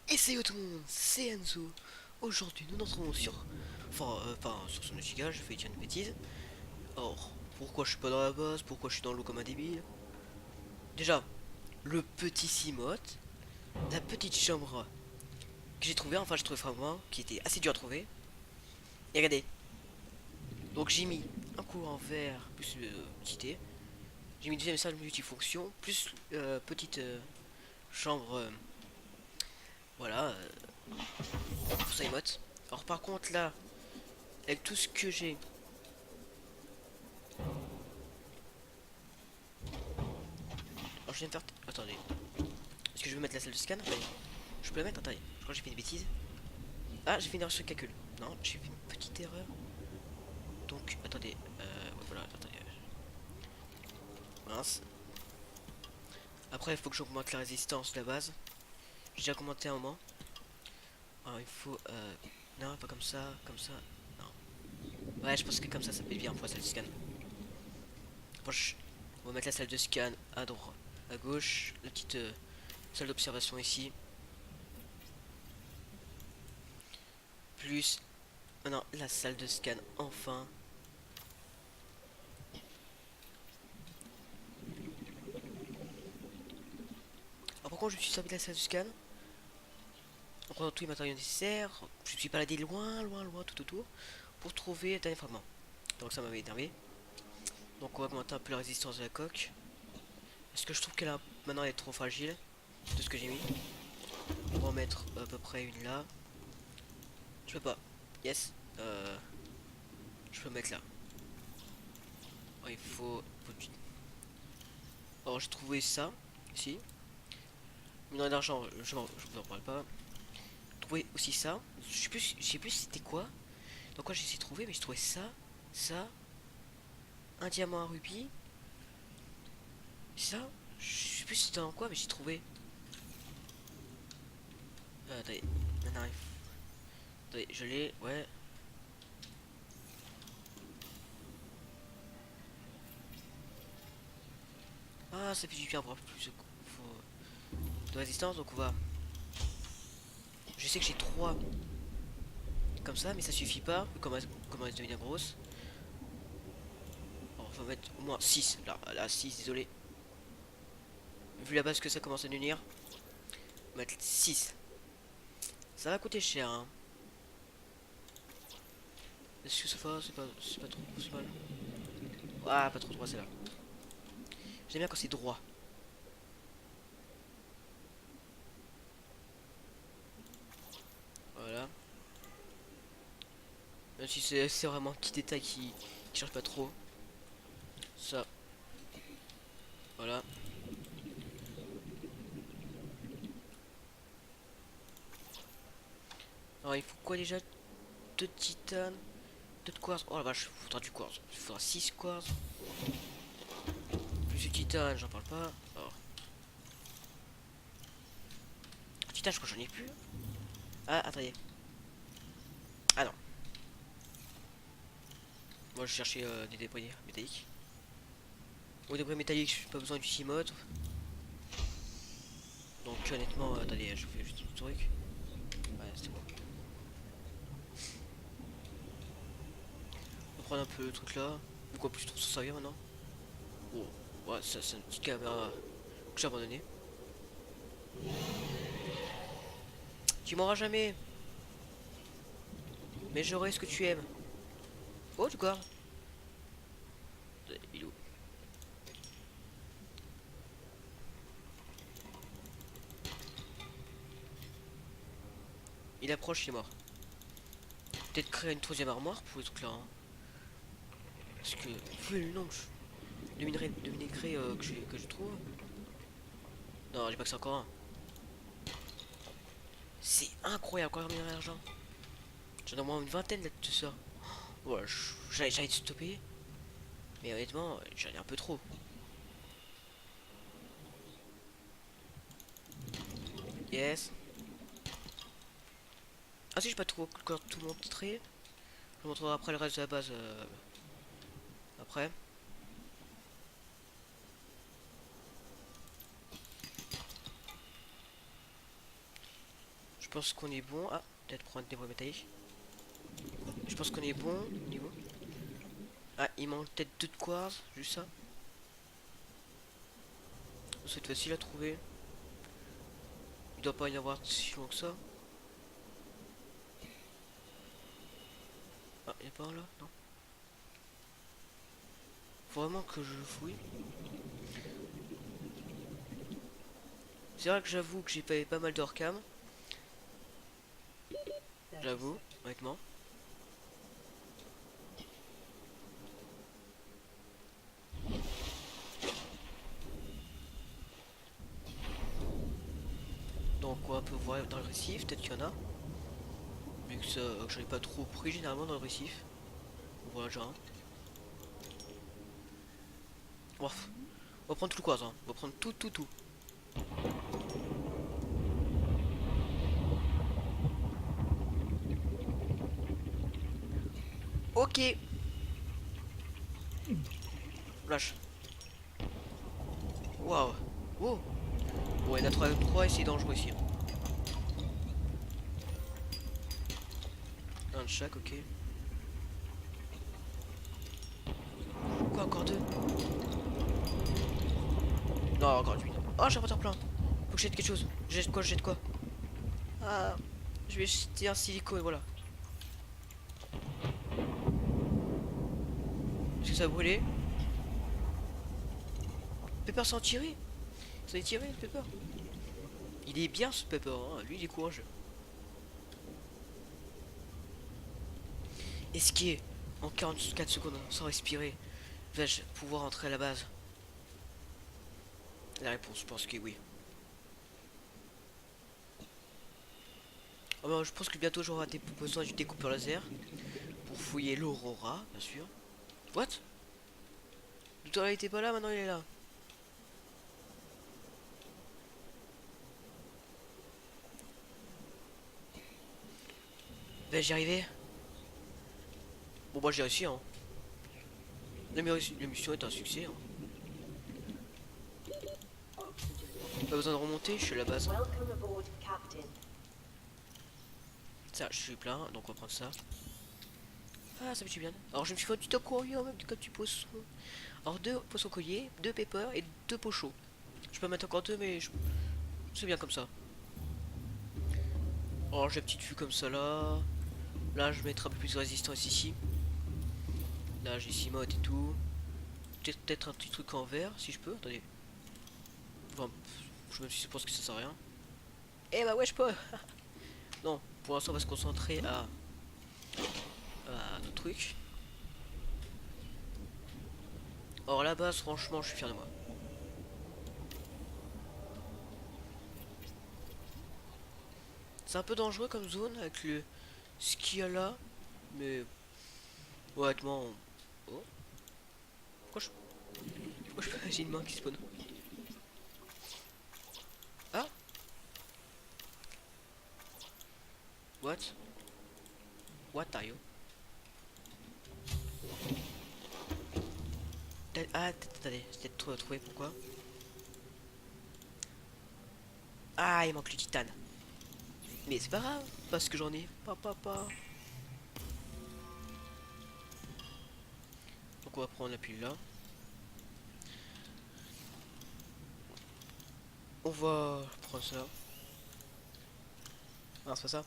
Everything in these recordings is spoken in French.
Et salut tout le monde, c'est Enzo. Aujourd'hui, nous entrons sur... Enfin, sur son giga, je vais dire une bêtise. Or, pourquoi je suis pas dans la base? Pourquoi je suis dans l'eau comme un débile? Déjà, le petit Cimote, la petite chambre que j'ai trouvé, enfin j'ai trouvé vraiment, qui était assez dur à trouver. Et regardez, donc j'ai mis un courant vert plus quitté. J'ai mis deuxième salle multifonction, plus petite chambre, voilà, pour Cimote. Alors par contre là, avec tout ce que j'ai... Alors je viens de faire... Attendez. Est-ce que je vais mettre la salle de scan? Attendez. Je peux la mettre? Attendez. Je crois que j'ai fait une bêtise. Ah, j'ai fait une erreur sur le calcul. Non, j'ai fait une petite erreur. Donc, attendez. Ouais, voilà, attendez. Mince. Après, il faut que j'augmente la résistance de la base. J'ai déjà augmenté un moment. Alors, il faut... Non, pas comme ça. Comme ça. Non. Ouais, je pense que comme ça peut être bien pour la salle de scan. Bon, on va mettre la salle de scan à droite. À gauche. La petite salle d'observation ici. Plus... Maintenant, la salle de scan, enfin. Alors, par contre, je me suis servi de la salle de scan. En prenant tous les matériaux nécessaires, je me suis baladé loin, loin, loin, tout autour, pour trouver un dernier fragment. Donc ça m'avait énervé. Donc on va augmenter un peu la résistance de la coque. Est-ce que je trouve qu'elle a... Maintenant elle est trop fragile, de ce que j'ai mis. On va en mettre à peu près une là. Je peux pas. Yes. Je peux mettre là. Oh, il faut... Alors j'ai trouvé ça, ici. Minerai d'argent, je vous en parle pas. J'ai trouvé aussi ça. Je sais plus c'était quoi. Donc quoi j'ai essayé de trouver, mais j'ai trouvé ça, ça, un diamant, un rubis. Ça, je sais plus c'était dans quoi, mais j'ai trouvé. Attendez, non, attendez, je l'ai, ouais. Ah, ça fait du bien pour avoir plus de résistance, donc on va. Je sais que j'ai 3 comme ça, mais ça suffit pas, comme elle devient grosse. Alors, on va mettre au moins 6 là 6, désolé. Vu la base que ça commence à devenir, on va mettre 6. Ça va coûter cher, hein. Est-ce que ça va? C'est pas trop, c'est mal. Ah, pas trop droit, c'est là. J'aime bien quand c'est droit. Voilà. Même si c'est vraiment un petit détail qui change pas trop. Ça, voilà. Alors, il faut quoi déjà? 2 de titane, 2 de quartz. Oh la vache, il faudra du quartz. Il faudra 6 quartz. Plus du titane, j'en parle pas. Alors, titane, je crois que j'en ai plus. Ah, attendez. Ah non. Moi, je cherchais des débris métalliques. Aux débris métalliques, j'ai pas besoin du Cimote. Donc, honnêtement, attendez, je fais juste un truc. Ouais, c'était bon. On va prendre un peu le truc là. Pourquoi plus trop s'en servir maintenant? Oh, ouais, ça, c'est une petite caméra que j'ai abandonnée. Tu m'auras jamais, mais j'aurai ce que tu aimes. Oh, du corps. Il est où? Il approche, il est mort. Peut-être créer une troisième armoire pour les trucs là, hein. Parce que, vu le nombre de minerais que je trouve. Non, j'ai pas que c'est encore un. C'est incroyable, encore un minerai d'argent. J'en ai au moins une vingtaine là de ça. Ouais, j'allais te stopper. Mais honnêtement, j'en ai un peu trop. Yes. Ah si, j'ai pas tout, encore tout montré. Je vous montrerai après le reste de la base. Après. pense qu'on est bon. Ah, peut-être prendre des bois métalliques. Je pense qu'on est bon au niveau. Ah, il manque peut-être 2 de quartz, juste ça. C'est facile à trouver. Il doit pas y en avoir si loin que ça. Ah, il y a pas un là? Non. Faut vraiment que je fouille. C'est vrai que j'avoue que j'ai fait pas mal d'orcam. J'avoue, honnêtement. Donc on peut voir dans le récif, peut-être qu'il y en a. Vu que, ça, que j'en ai pas trop pris généralement dans le récif. Voilà, genre. Bref, on va prendre tout le quoi, hein. On va prendre tout. Ok. Lâche. Waouh. Wow. Bon, il y en a 3 et c'est dangereux ici, hein. Un de chaque, ok. Quoi, encore 2? Non, encore 8. Oh, j'ai un moteur plein. Faut que je jette quelque chose. Je jette quoi? Je jette quoi? Ah, je vais jeter un silicone, voilà. Est-ce que ça a brûlé? Pepper s'en tirer? Ça est tiré, le Pepper. Il est bien ce Pepper, hein. Lui il est courageux. Esquier en 44 secondes sans respirer. Vais-je pouvoir entrer à la base? La réponse, je pense que oui. Oh, bah, je pense que bientôt j'aurai besoin du découpeur laser pour fouiller l'Aurora, bien sûr. What? Tout à l'heure il était pas là, maintenant il est là. Vais-je y arriver? Bon, bah j'ai réussi, hein. La mission est un succès, hein. Pas besoin de remonter, je suis à la base. Ça, je suis plein, donc on va prendre ça. Ah, ça me tue bien. Alors je me suis fait un petit aquarium avec des petits poissons. Alors 2 poissons colliers, 2 pepper et 2 pots chauds. Je peux mettre encore 2 mais c'est bien comme ça. Alors j'ai une petite vue comme ça là. Là je vais mettre un peu plus de résistance ici. Là j'ai 6 modes et tout. Peut-être un petit truc en verre si je peux. Attendez. Enfin, je pense que ça sert à rien. Eh bah ouais je peux. Non, pour l'instant on va se concentrer à notre truc. Or la base franchement je suis fier de moi. C'est un peu dangereux comme zone avec le ce qu'il y a là. Mais honnêtement. Oh. Pourquoi je peux. J'ai une main qui spawn. Ah. What? What are you? Ah, attendez, j'ai peut-être trouvé pourquoi. Ah, il manque le titane. Mais c'est pas grave, parce que j'en ai. Pas. Donc on va prendre la pile là. On va prendre ça. Non, c'est pas ça.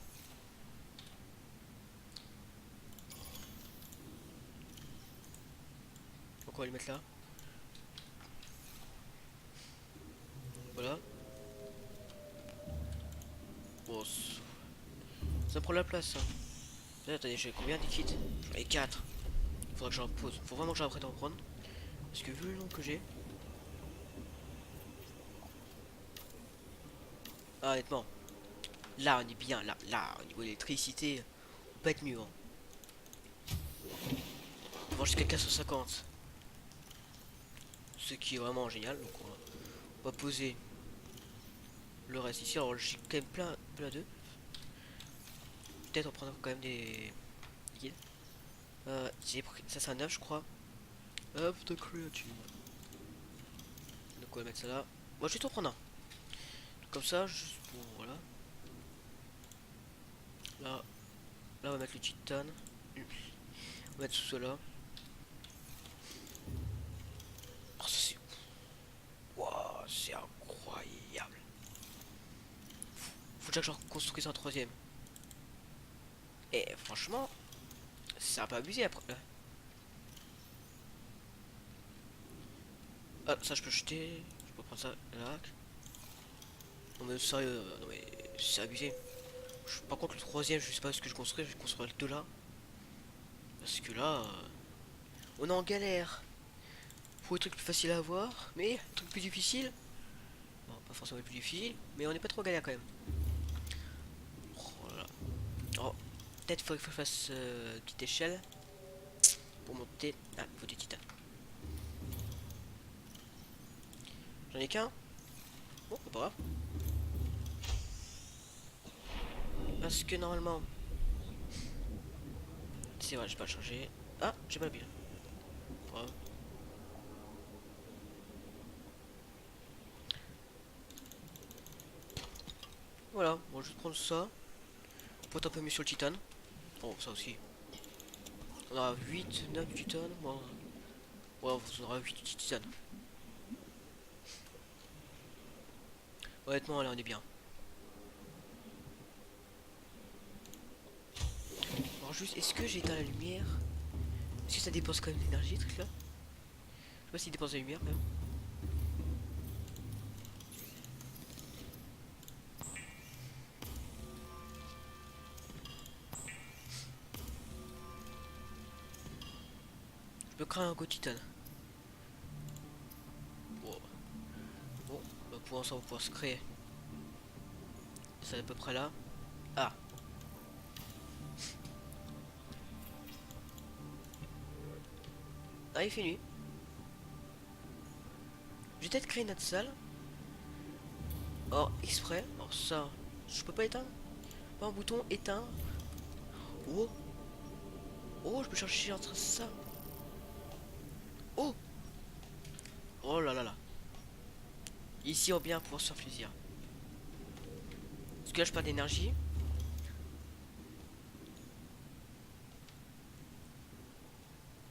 Donc on va le mettre là. Voilà. Bon, ça prend la place, ça. Attendez, j'ai combien de kits? J'en ai 4. Faudra que j'en pose. Faut vraiment que j'apprenne à en prendre. Parce que vu le nombre que j'ai. Ah, honnêtement. Là, on est bien. Là, au niveau de l'électricité, on peut être mieux. Hein. On va jusqu'à 450. Ce qui est vraiment génial. Donc on va poser le reste ici. Alors j'ai quand même plein d'œufs. Peut-être en prendre quand même des guides. J'ai pris. Ça c'est un œuf je crois. Hop de créature. Donc on va mettre ça là. Moi je vais t'en prendre un. Comme ça, juste pour voilà. Là, là on va mettre le titane. On va mettre tout cela. Oh, ça c'est... Waouh, c'est incroyable. Faut déjà que j'en construise un troisième. Et franchement, c'est un peu abusé après. Ah, ça je peux jeter. Je peux prendre ça là. Non mais sérieux, non mais c'est abusé. Par contre le troisième, je sais pas ce que je construis, je vais construire le deux là. Parce que là, on est en galère. Pour les trucs plus faciles à avoir, mais les trucs plus difficiles. Bon, pas forcément les plus difficiles, mais on n'est pas trop galère quand même. Oh là là. Oh, peut-être faudrait que je fasse une petite échelle pour monter. Ah, il faut du titane. J'en ai qu'un. Bon, c'est pas grave. Parce que normalement, c'est vrai, je vais pas le changer. Ah, j'ai pas la pile. Bravo. Voilà, bon, je vais prendre ça pour être un peu mieux sur le titane. Bon, ça aussi. On aura 8, 9 du titane. Bon, ouais, on aura 8 du titane. Honnêtement, là, on est bien. Alors, juste, est-ce que j'ai éteint la lumière? Est-ce que ça dépense quand même d'énergie, ce truc là? Je sais pas s'il dépense de la lumière quand même. Je peux créer un go titane. Bon, bon, bah pour l'instant, on va pouvoir se créer. C'est à peu près là. Ah, ah, il fait nuit. Je vais peut-être créer notre salle. Oh, exprès. Alors, ça, je peux pas éteindre. Pas un bouton éteindre. Oh, oh, je peux chercher entre ça. Oh, oh là là là. Ici, on va bien pouvoir se faire plaisir. Parce que là, je perds d'énergie.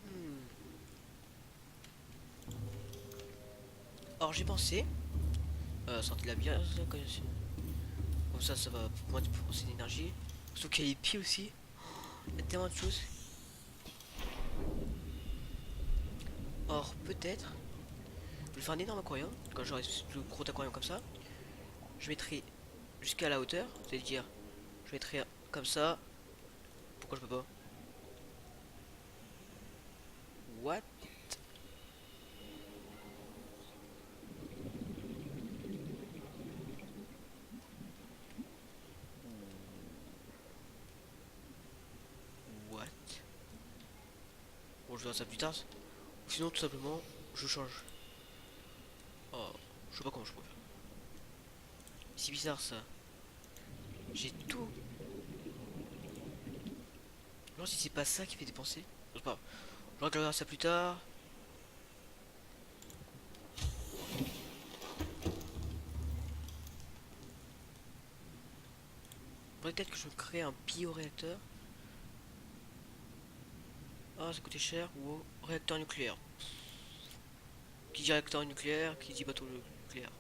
Hmm. Alors, j'ai pensé. Sortir de la bière. Comme ça va moins dépenser d'énergie. Sauf qu'il y a les pieds aussi. Il y a tellement de choses. Or, peut-être. Je vais faire un énorme aquarium. Quand j'aurai le gros aquarium comme ça, je mettrai jusqu'à la hauteur. C'est-à-dire, je mettrai comme ça. Pourquoi je peux pas? What? What? Bon, je verrai ça plus tard. Ou sinon, tout simplement, je change. Oh, je sais pas comment je peux faire. C'est bizarre ça. J'ai tout. Non, si c'est pas ça qui fait dépenser. C'est pas grave. Je regardera ça plus tard. Peut-être que je crée un bioréacteur. Ah, ça coûtait cher. Ou réacteur nucléaire. Qui dit réacteur nucléaire, qui dit bateau nucléaire.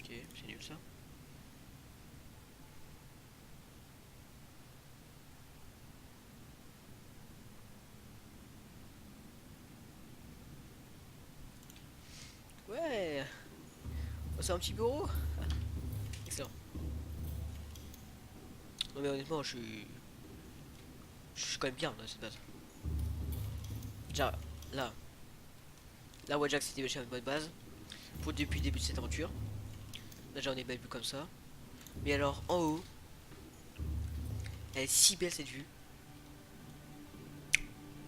Ok, c'est nul ça. Ouais, oh, c'est un petit bureau. Excellent. Non mais honnêtement, je suis quand même bien dans cette base. Déjà, là, là Wajax c'était déjà une bonne base pour depuis le début de cette aventure. Déjà on est belle vue comme ça. Mais alors en haut, elle est si belle cette vue.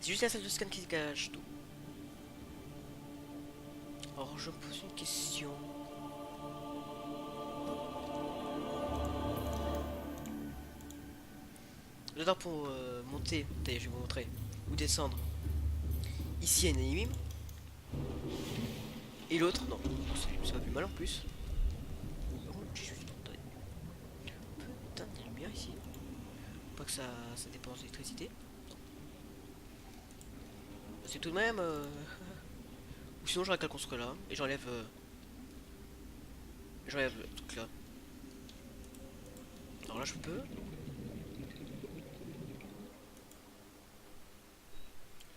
C'est juste la salle de scan qui se cache tout. Alors je me pose une question. J'adore pour monter, attendez, je vais vous montrer, ou descendre. Ici il y a une anime. Et l'autre, non, c'est pas plus mal en plus. ça dépense d'électricité. C'est tout de même. Ou sinon j'aurais qu'à le construire là et j'enlève le truc là. Alors là je peux.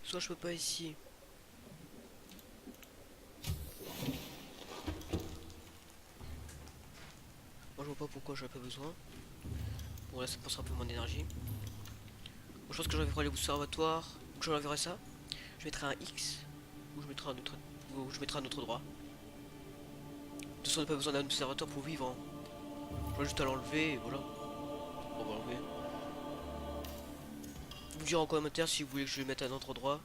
Soit je peux pas ici. Moi je vois pas pourquoi j'aurais pas besoin. Bon là ça pensera un peu moins d'énergie. Bon, je pense que j'enlèverai les observatoires. Ou que j'enlèverai ça. Je mettrai un X. Ou je mettrai un autre. Ou je mettrai un autre droit. De toute façon on n'a pas besoin d'un observatoire pour vivre. Hein. J'aurais juste à l'enlever et voilà. On va l'enlever. Vous me direz en commentaire si vous voulez que je le mette à un autre endroit.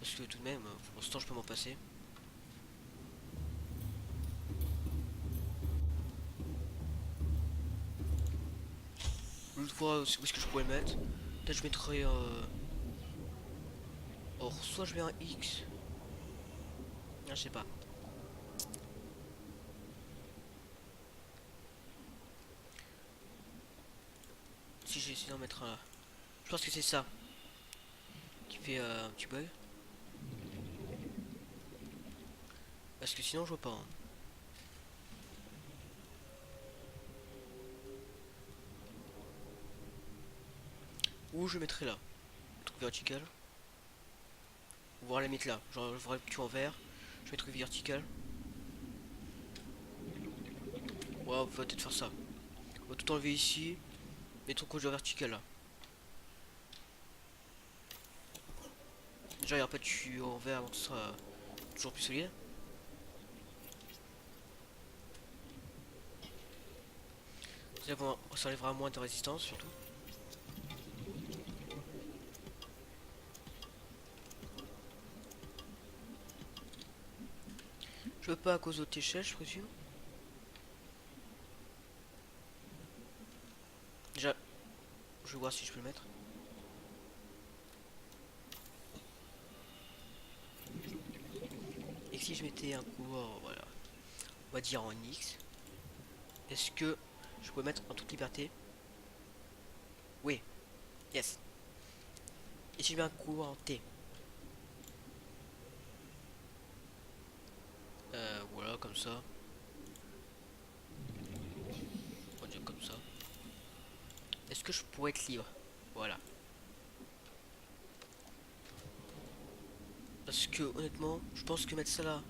Parce que tout de même, pour l'instant je peux m'en passer. L'autre fois, où est-ce que je pourrais le mettre? Peut-être je mettrais... Or, soit je mets un X. Ah, je sais pas. Si j'ai essayé d'en mettre un là. Je pense que c'est ça. Qui fait un petit bug. Parce que sinon je vois pas. Hein. Ou je mettrai là. Le truc vertical. Ou voir la limite là. Genre je ferai le petit en vert. Je mettrai vertical. Ouais, on peut peut-être faire ça. On va tout enlever ici. Mettons couleur vertical là. Déjà il n'y aura pas de tuyau en vert, donc ce sera toujours plus solide. Ça enlèvera moins de résistance surtout. Je veux pas à cause de tes échelle, je présume. Déjà, je vais voir si je peux le mettre. Et si je mettais un couloir, voilà, on va dire en X, est-ce que je peux mettre en toute liberté? Oui, yes. Et si je mets un couloir en T? Voilà, comme ça. On va dire comme ça. Est-ce que je pourrais être libre? Voilà. Parce que honnêtement, je pense que mettre ça là,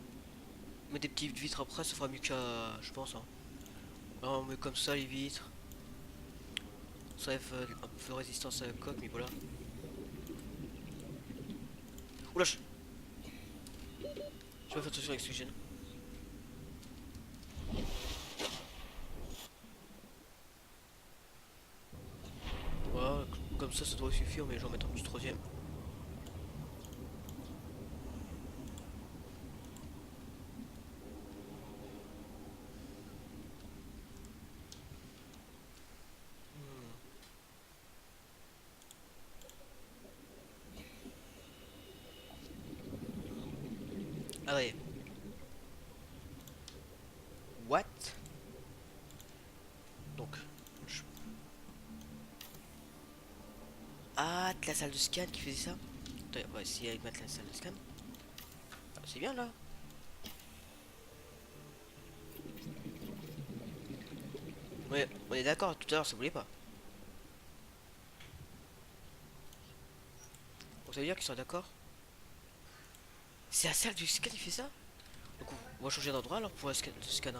mettre des petites vitres après, ça fera mieux qu'à, je pense. Hein. Alors, on met comme ça les vitres. Ça enlève un peu de résistance à la coque, mais voilà. Oula, je vais faire attention avec ce que j'ai. Voilà, comme ça doit suffire, mais j'en mets un petit troisième. Ah ouais. What? Donc, je... Ah, la salle de scan qui faisait ça. Attends, on va essayer avec mettre la salle de scan. Ah, c'est bien là. Ouais, on est d'accord, tout à l'heure ça voulait pas. Donc ça veut dire qu'ils sont d'accord. C'est la salle du scan qui fait ça. Donc on va changer d'endroit alors pour le scanner.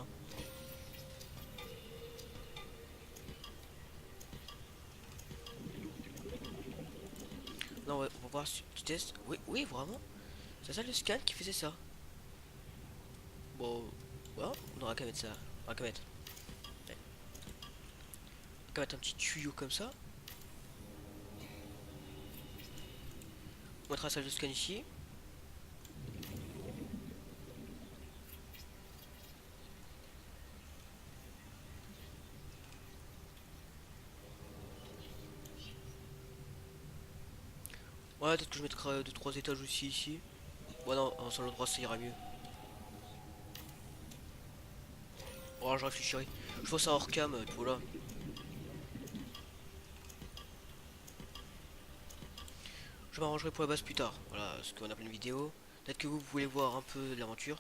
Non, on va voir si tu testes. Oui, oui, vraiment. C'est la salle de scan qui faisait ça. Bon, voilà, on aura qu'à mettre ça. On aura qu'à mettre. Ouais. On aura qu'à mettre un petit tuyau comme ça. On mettra la salle de scan ici. Ouais, peut-être que je mettrai 2-3 étages aussi ici. Ouais, non, sur le droit ça ira mieux. Oh, je réfléchirai. Je vois ça hors cam, voilà. Je m'arrangerai pour la base plus tard. Voilà, parce qu'on a plein de vidéos. Peut-être que vous voulez voir un peu de l'aventure.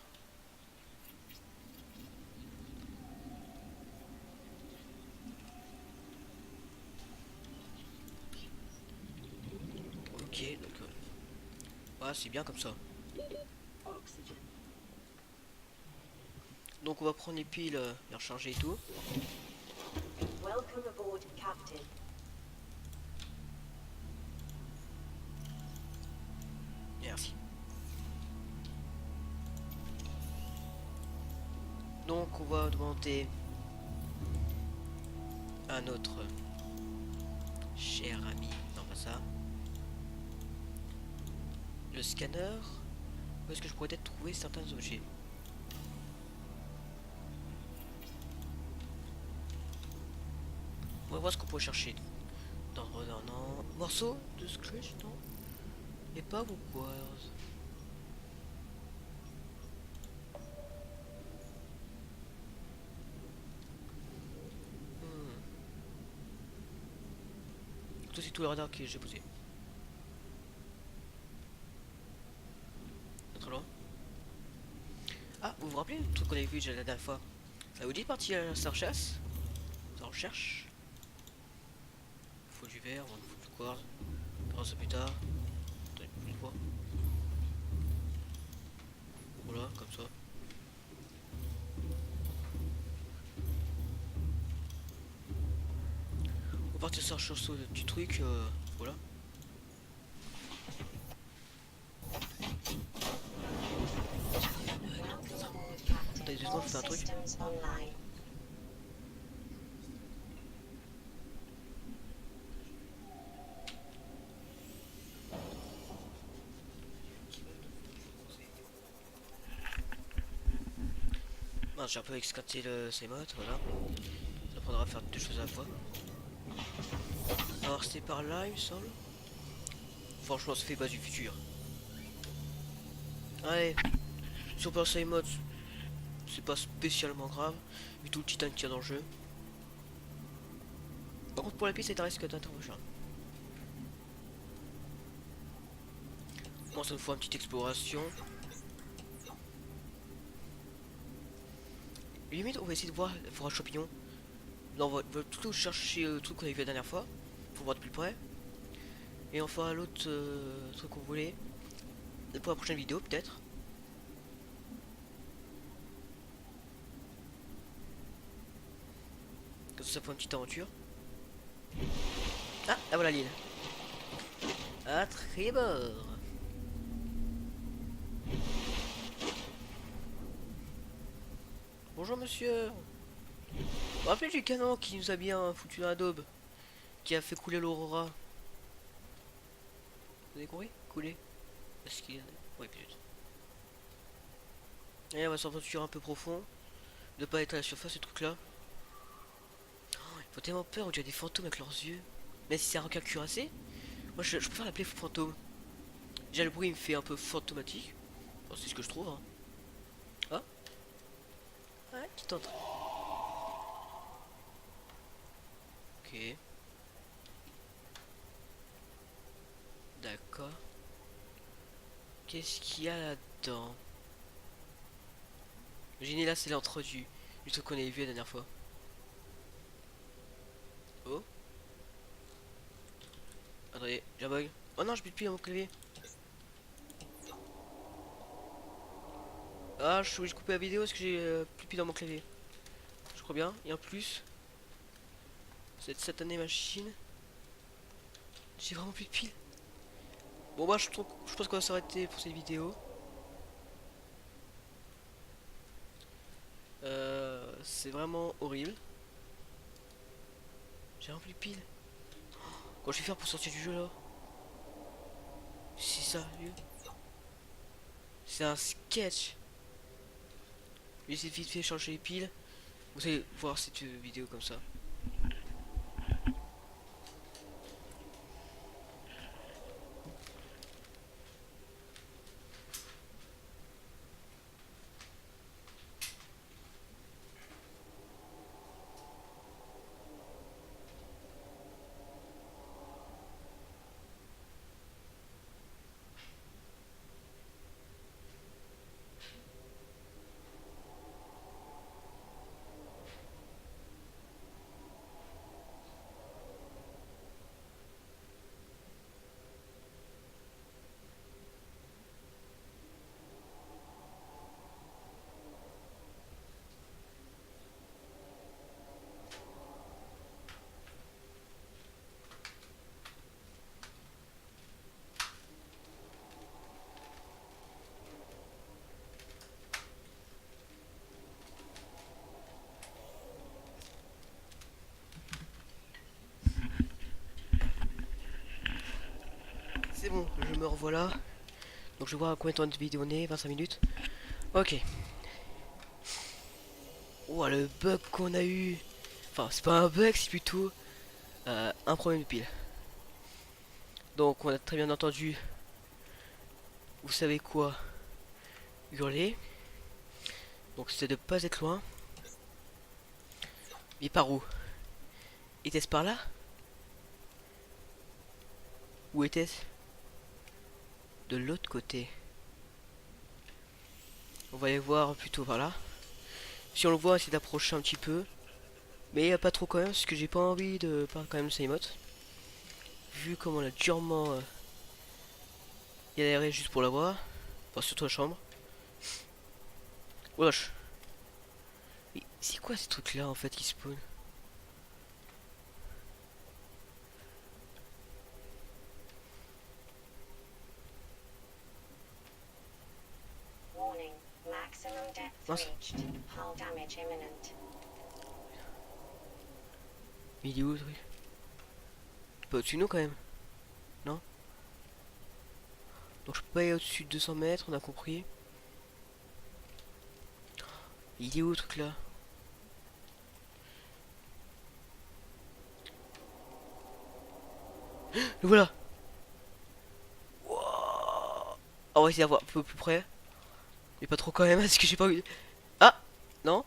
Ok, donc ouais, c'est bien comme ça. Donc on va prendre les piles, les recharger et tout. Welcome aboard, Captain. Merci. Donc on va demander à notre cher ami, non pas ça, le scanner. Où est-ce que je pourrais peut-être trouver certains objets? On va voir ce qu'on peut chercher. Dans non. Morceau de Scratch, non? Et pas pourquoi. Hmm. Tout c'est tout le radar que j'ai posé. Pas trop loin. Ah, vous vous rappelez le truc qu'on avait vu déjà la dernière fois? Ça vous dit de partir à sa recherche? Sa recherche. Faut du verre, on faut du quartz. On verra ça plus tard. Attendez, plus de fois. Voilà, comme ça. On va partir sur la recherche du truc, voilà. Welcome aboard, Captain. Attendez 2 secondes, All faut faire un truc. systems online. Mince, j'ai un peu escaté le CMOD, voilà. Ça prendra à faire 2 choses à la fois. Alors c'était par là, il me semble. Franchement, ça fait base du futur. Allez, si on passe à mode, c'est pas spécialement grave, vu tout le titan qu'il y a dans le jeu. Par contre, pour la piste, c'est un risque d'interroger. Moi, ça nous faut une petite exploration. Limite, on va essayer de voir le forage champignon. Là, on va plutôt chercher le truc qu'on avait vu la dernière fois, pour voir de plus près. Et on fera l'autre truc qu'on voulait. Et pour la prochaine vidéo, peut-être. Comme ça, pour une petite aventure. Ah, là voilà l'île. À tribord. Bonjour monsieur. Vous vous rappelez du canon qui nous a bien foutu dans la daube, qui a fait couler l'Aurora? Vous avez compris? Couler. Parce qu'il... Ouais, peut-être. Et on va s'aventurer un peu profond. De pas être à la surface, ce truc là. Il faut tellement peur, on dirait des fantômes avec leurs yeux. Mais si c'est un requin cuirassé, moi je préfère l'appeler fantôme. Déjà le bruit il me fait un peu fantomatique. Bon, c'est ce que je trouve. Hein. Ah, ouais, petite entrée. Ok. D'accord. Qu'est-ce qu'il y a là-dedans? Imaginez là, c'est l'entrée du truc qu'on avait vu la dernière fois. Oh, attendez, j'ai un bug. Oh non, je peux plus dans mon clavier. Ah, je suis obligé de couper la vidéo parce que j'ai plus de pied dans mon clavier. Je crois bien. Et en plus, cette satanée machine, j'ai vraiment plus de piles. Bon, bah, je pense qu'on va s'arrêter pour cette vidéo. C'est vraiment horrible. J'ai vraiment plus de piles. Quand je vais faire pour sortir du jeu là? C'est ça, lui. C'est un sketch. Je vais essayer de vite fait changer les piles. Vous allez voir cette vidéo comme ça. revoilà. Donc je vais voir à combien de temps de vidéo on est, 25 minutes. Ok. Ouah, le bug qu'on a eu. Enfin, c'est pas un bug, c'est plutôt un problème de pile. Donc on a très bien entendu, vous savez quoi, hurler. Donc c'était de pas être loin. Mais par où? Était-ce par là? Ou était-ce de l'autre côté? On va aller voir plutôt par là. Si on le voit, essayer d'approcher un petit peu. Mais pas trop quand même, parce que j'ai pas envie de perdre quand même sa emote. Vu comme on a durement galéré juste pour l'avoir. Enfin, surtout la chambre. Wesh. Mais c'est quoi ces trucs là en fait qui spawn? Warning. Maximum depth Mince. reached. Hull damage imminent. Mais il est où le truc? Pas au-dessus de nous quand même. Non? Donc je peux pas aller au-dessus de 200 mètres, on a compris. Il est où le truc là? Le voilà! Wouah. On va essayer d'avoir un peu plus près. Mais pas trop quand même, parce que j'ai pas eu. Ah! Non?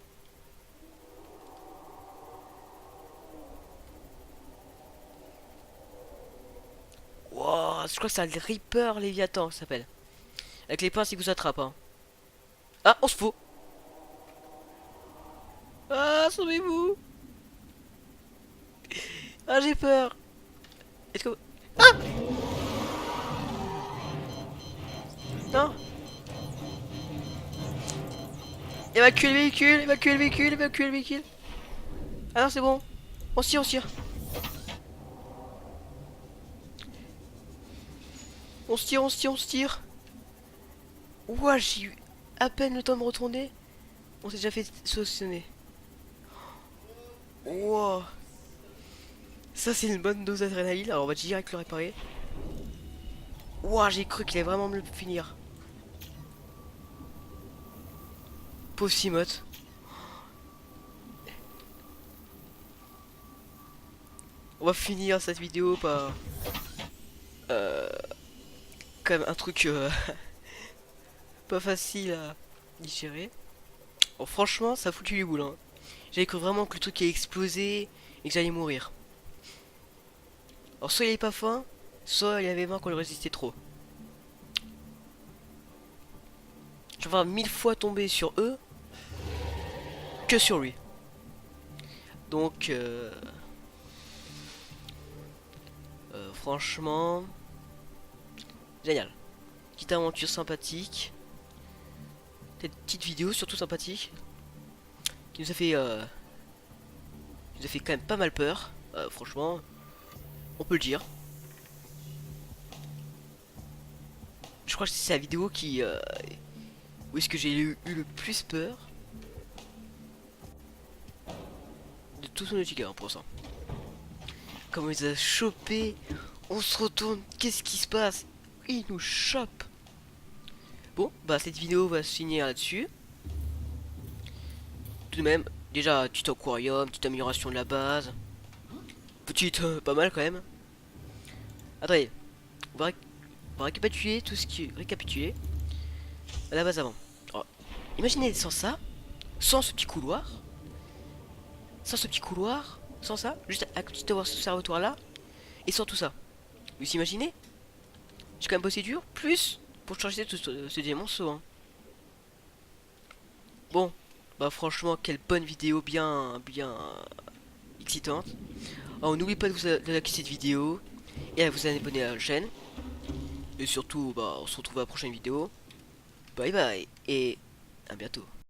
Wouah, je crois que c'est un Reaper Léviathan ça s'appelle. Avec les pinces, il vous attrape. Hein. Ah, on se fout! Ah, sauvez-vous! Ah, j'ai peur! Est-ce que. Ah! Non! Évacue le véhicule, évacue le véhicule, évacue le véhicule! Ah non, c'est bon! On se tire, on se tire! On se tire, on se tire, on se tire! Ouah, j'ai eu à peine le temps de me retourner. On s'est déjà fait sauctionner. Ouah! Ça, c'est une bonne dose d'adrénaline. Alors, on va direct le réparer. Ouah, j'ai cru qu'il allait vraiment me le finir. Pauvre Simote. On va finir cette vidéo par quand même un truc pas facile à digérer. Bon, franchement, ça a foutu du boulot. Hein. J'avais cru vraiment que le truc allait exploser et que j'allais mourir. Alors, soit il avait pas faim, soit il avait marre qu'on le résistait trop. Je vais 1000 fois tomber sur eux que sur lui. Donc, franchement, génial. Petite aventure sympathique. Cette petite vidéo surtout sympathique. Qui nous a fait quand même pas mal peur. Franchement, on peut le dire. Je crois que c'est la vidéo qui... où est-ce que j'ai eu le plus peur de tout son Nautica hein, pour ça. Comme on les a chopés, on se retourne, qu'est-ce qui se passe? Il nous chope. Bon, bah cette vidéo va se finir là-dessus. Tout de même, déjà, petit aquarium, petite amélioration de la base. Petite, pas mal quand même. Attendez, on va récapituler tout ce qui est récapitulé à la base avant. Alors, imaginez sans ça, sans ce petit couloir, sans ça, juste à côté d'avoir ce servotoir là, et sans tout ça. Vous imaginez? J'ai quand même bossé dur, plus pour changer tout ce diamant saut. Hein. Bon, bah franchement, quelle bonne vidéo, bien excitante. Alors n'oubliez pas de vous de liker cette vidéo et à vous abonner à la chaîne. Et surtout, bah on se retrouve à la prochaine vidéo. Bye bye et à bientôt.